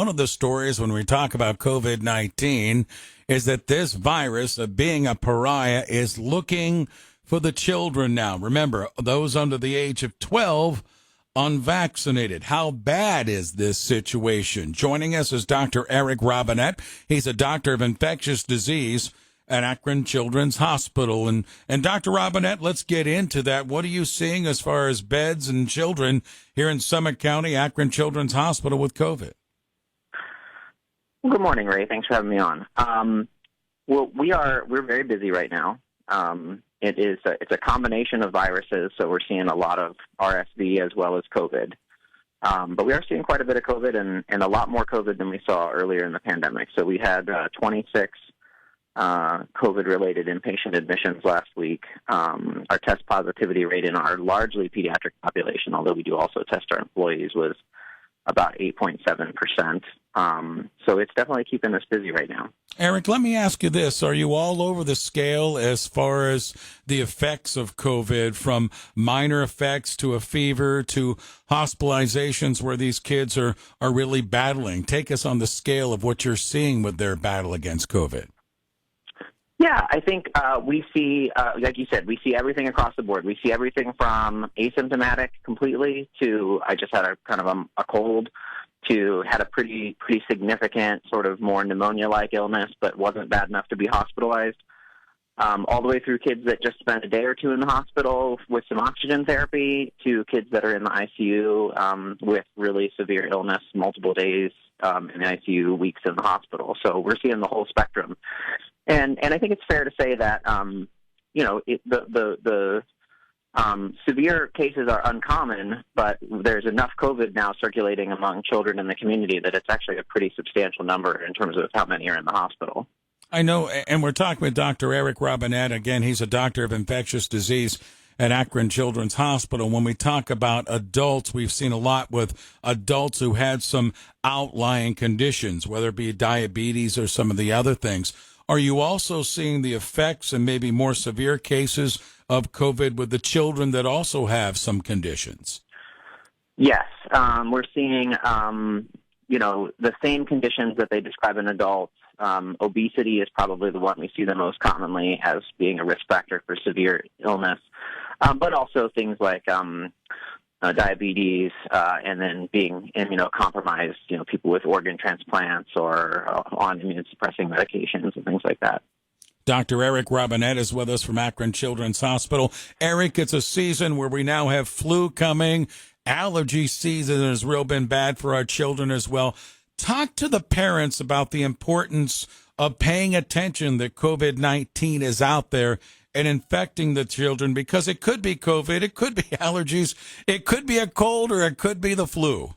One of the stories when we talk about COVID-19 is that this virus of being a pariah is looking for the children now. Remember, those under the age of 12 unvaccinated. How bad is this situation? Joining us is Dr. Eric Robinette. He's a doctor of infectious disease at Akron Children's Hospital. And Dr. Robinette, let's get into that. What are you seeing as far as beds and children here in Summit County, Akron Children's Hospital with COVID? Good morning, Ray. Thanks for having me on. We're very busy right now. It's a combination of viruses, so we're seeing a lot of RSV as well as COVID. But we are seeing quite a bit of COVID and a lot more COVID than we saw earlier in the pandemic. So we had 26 COVID-related inpatient admissions last week. Our test positivity rate in our largely pediatric population, although we do also test our employees, was about 8.7%. So it's definitely keeping us busy right now. Eric, let me ask you this. Are you all over the scale as far as the effects of COVID, from minor effects to a fever to hospitalizations where these kids are really battling? Take us on the scale of what you're seeing with their battle against COVID. Yeah, I think we see, like you said, we see everything across the board. We see everything from asymptomatic completely to I just had a cold to had a pretty significant sort of more pneumonia-like illness but wasn't bad enough to be hospitalized, all the way through kids that just spent a day or two in the hospital with some oxygen therapy to kids that are in the ICU with really severe illness, multiple days in the ICU, weeks in the hospital. So we're seeing the whole spectrum. And I think it's fair to say that, the severe cases are uncommon, but there's enough COVID now circulating among children in the community that it's actually a pretty substantial number in terms of how many are in the hospital. I know, and we're talking with Dr. Eric Robinette. Again, he's a doctor of infectious disease at Akron Children's Hospital. When we talk about adults, we've seen a lot with adults who had some outlying conditions, whether it be diabetes or some of the other things. Are you also seeing the effects and maybe more severe cases of COVID with the children that also have some conditions? Yes, we're seeing, the same conditions that they describe in adults. Obesity is probably the one we see the most commonly as being a risk factor for severe illness, but also things like diabetes, and then being immunocompromised, people with organ transplants or on immune-suppressing medications and things like that. Dr. Eric Robinette is with us from Akron Children's Hospital. Eric, it's a season where we now have flu coming. Allergy season has really been bad for our children as well. Talk to the parents about the importance of paying attention that COVID-19 is out there and infecting the children, because it could be COVID, it could be allergies, it could be a cold, or it could be the flu.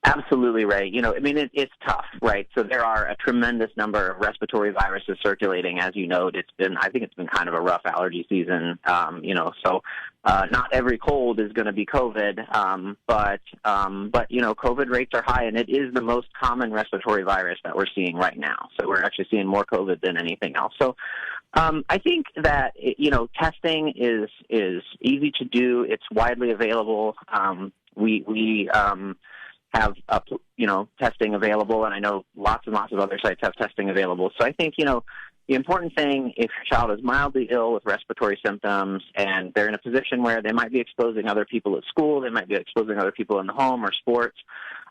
Absolutely, Ray. It's tough, right? So there are a tremendous number of respiratory viruses circulating. As you know, I think it's been kind of a rough allergy season. So not every cold is going to be COVID, but COVID rates are high, and it is the most common respiratory virus that we're seeing right now. So we're actually seeing more COVID than anything else. So I think that testing is easy to do. It's widely available. We have testing available, and I know lots and lots of other sites have testing available. So I think the important thing, if your child is mildly ill with respiratory symptoms and they're in a position where they might be exposing other people at school, they might be exposing other people in the home or sports,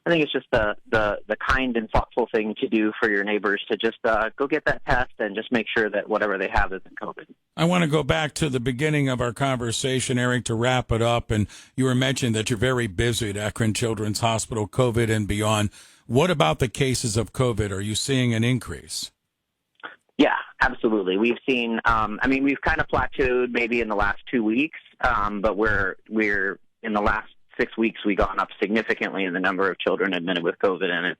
I think it's just the kind and thoughtful thing to do for your neighbors to just go get that test and just make sure that whatever they have isn't COVID. I want to go back to the beginning of our conversation, Eric, to wrap it up. And you were mentioning that you're very busy at Akron Children's Hospital, COVID and beyond. What about the cases of COVID? Are you seeing an increase? Yeah, absolutely. We've seen, we've kind of plateaued maybe in the last 2 weeks, but we're in the last 6 weeks, we've gone up significantly in the number of children admitted with COVID, and it's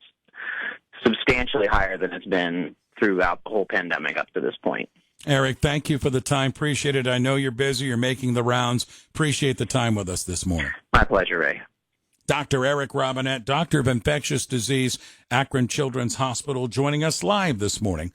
substantially higher than it's been throughout the whole pandemic up to this point. Eric, thank you for the time. Appreciate it. I know you're busy. You're making the rounds. Appreciate the time with us this morning. My pleasure, Ray. Dr. Eric Robinette, doctor of infectious disease, Akron Children's Hospital, joining us live this morning